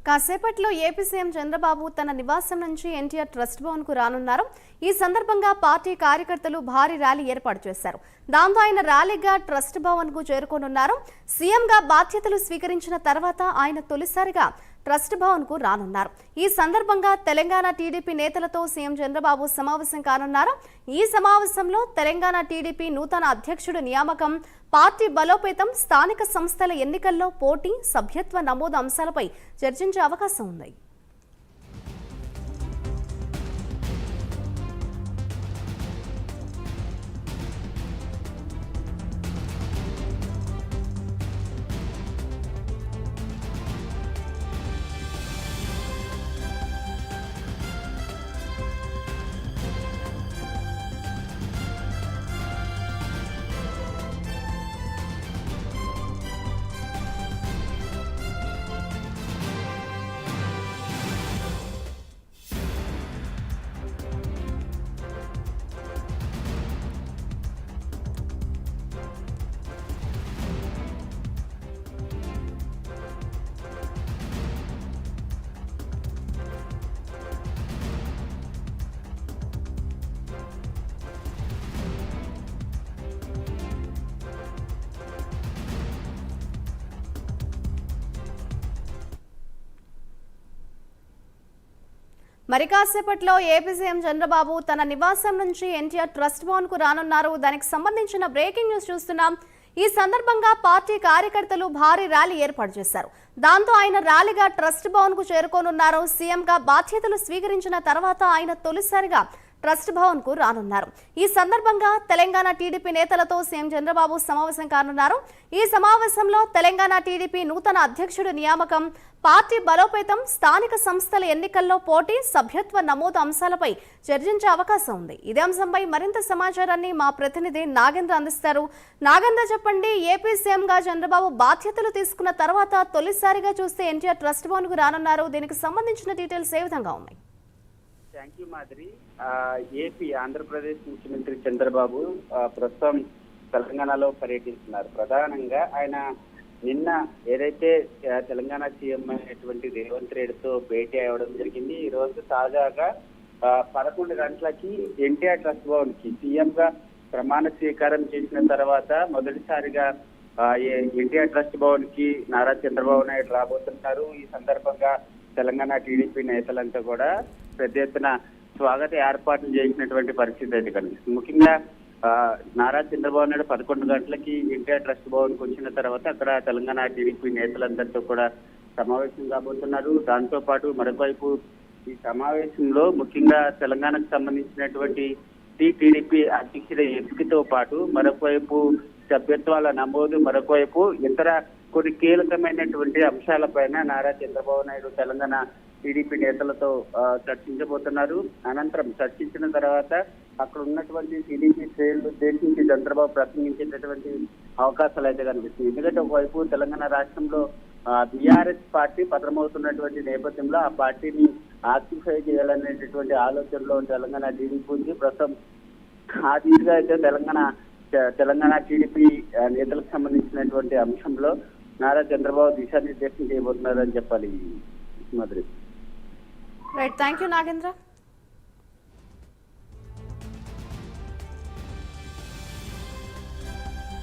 కాసేపట్లో AP CM Chandrababu తన నివాసం నుంచి ఎన్టీఆర్ ట్రస్ట్ భవన్ కు రానున్నారు. ఈ సందర్భంగా పార్టీ కార్యకర్తలు భారీ ర్యాలీ ఏర్పాటు చేశారు. దాంతో ఆయన ర్యాలీగా ట్రస్ట్ భవన్ కు చేరుకోనున్నారు. సీఎంగా బాధ్యతలు స్వీకరించిన తర్వాత ఆయన తొలిసారిగా ట్రస్ట్ భవన్ కు రానున్నారు. ఈ సందర్భంగా తెలంగాణ టీడీపీ నేతలతో సీఎం చంద్రబాబు సమావేశం కానున్నారు. ఈ సమావేశంలో తెలంగాణ టీడీపీ నూతన అధ్యక్షుడు నియామకం, పార్టీ బలోపేతం, స్థానిక సంస్థల ఎన్నికల్లో పోటీ, సభ్యత్వ నమోదు అంశాలపై చర్చించే అవకాశం ఉంది. మరి కాసేపట్లో ఏపీ సీఎం చంద్రబాబు తన నివాసం నుంచి ఎన్టీఆర్ ట్రస్ట్ భవన్ కు రానున్నారు. దానికి సంబంధించిన బ్రేకింగ్ న్యూస్ చూస్తున్నాం. ఈ సందర్భంగా పార్టీ కార్యకర్తలు భారీ ర్యాలీ ఏర్పాటు చేశారు. దాంతో ఆయన ర్యాలీగా ట్రస్ట్ భవన్ కు చేరుకోనున్నారు. సీఎంగా బాధ్యతలు స్వీకరించిన తర్వాత ఆయన తొలిసారిగా ట్రస్ట్ భవన్ కు రానున్నారు. ఈ సందర్భంగా తెలంగాణ టీడీపీ నేతలతో సీఎం చంద్రబాబు సమావేశం కానున్నారు. ఈ సమావేశంలో తెలంగాణ టీడీపీ నూతన అధ్యక్షుడు నియామకం, పార్టీ బలోపేతం, స్థానిక సంస్థల ఎన్నికల్లో పోటీ, సభ్యత్వ నమోదు అంశాలపై చర్చించే అవకాశం ఉంది. ఇదే అంశంపై మరింత సమాచారాన్ని మా ప్రతినిధి నాగేంద్ర అందిస్తారు. నాగేంద్ర, చెప్పండి, ఏపీ సీఎంగా చంద్రబాబు బాధ్యతలు తీసుకున్న తర్వాత తొలిసారిగా చూస్తే ఎన్టీఆర్ ట్రస్ట్ భవన్ కు రానున్నారు. దీనికి సంబంధించిన డీటెయిల్స్ ఏ విధంగా ఉన్నాయి? Thank you Madhuri. AP Andhra Pradesh ముఖ్యమంత్రి చంద్రబాబు ప్రస్తుతం తెలంగాణలో పర్యటిస్తున్నారు. ప్రధానంగా ఆయన నిన్న ఏదైతే తెలంగాణ సీఎం అయినటువంటి రేవంత్ రెడ్డితో భేటీ అవ్వడం జరిగింది. ఈ రోజు తాజాగా 11 గంటలకి ఎన్టీఆర్ ట్రస్ట్ భవన్ కి సీఎం గా ప్రమాణ స్వీకారం చేసిన తర్వాత మొదటిసారిగా ఎన్టీఆర్ ట్రస్ట్ భవన్ కి నారా చంద్రబాబు నాయుడు రాబోతున్నారు. ఈ సందర్భంగా తెలంగాణ టీడీపీ నేతలంతా కూడా పెద్ద ఎత్తున స్వాగత ఏర్పాట్లు చేసినటువంటి పరిస్థితి అయితే కనిపిస్తుంది. ముఖ్యంగా నారా చంద్రబాబు నాయుడు 11 గంటలకి ఎన్టీఆర్ ట్రస్ట్ భవన్ కు వచ్చిన తర్వాత అక్కడ తెలంగాణ టీడీపీ నేతలందరితో కూడా సమావేశం కాబోతున్నారు. దాంతో పాటు మరోవైపు ఈ సమావేశంలో ముఖ్యంగా తెలంగాణకు సంబంధించినటువంటి టీడీపీ అధ్యక్షుల ఎంపికతో పాటు మరొకవైపు సభ్యత్వాల నమోదు, మరొకవైపు ఇతర కొన్ని కీలకమైనటువంటి అంశాలపైన నారా చంద్రబాబు నాయుడు తెలంగాణ టీడీపీ నేతలతో చర్చించబోతున్నారు. అనంతరం చర్చించిన తర్వాత అక్కడ ఉన్నటువంటి టీడీపీ శ్రేణులు ఉద్దేశించి చంద్రబాబు ప్రసంగించేటటువంటి అవకాశాలు అయితే కనిపిస్తుంది. ఎందుకంటే ఒకవైపు తెలంగాణ రాష్ట్రంలో బీఆర్ఎస్ పార్టీ పతనమవుతున్నటువంటి నేపథ్యంలో ఆ పార్టీని ఆక్టిఫై చేయాలనేటటువంటి ఆలోచనలో తెలంగాణ టీడీపీ ఉంది. ప్రస్తుతం ఆ దిశగా అయితే తెలంగాణ టీడీపీ నేతలకు సంబంధించినటువంటి అంశంలో నారా చంద్రబాబు దిశానిర్దేశం చేయబోతున్నారని చెప్పాలి. Madhuri. Right, thank you Nagendra.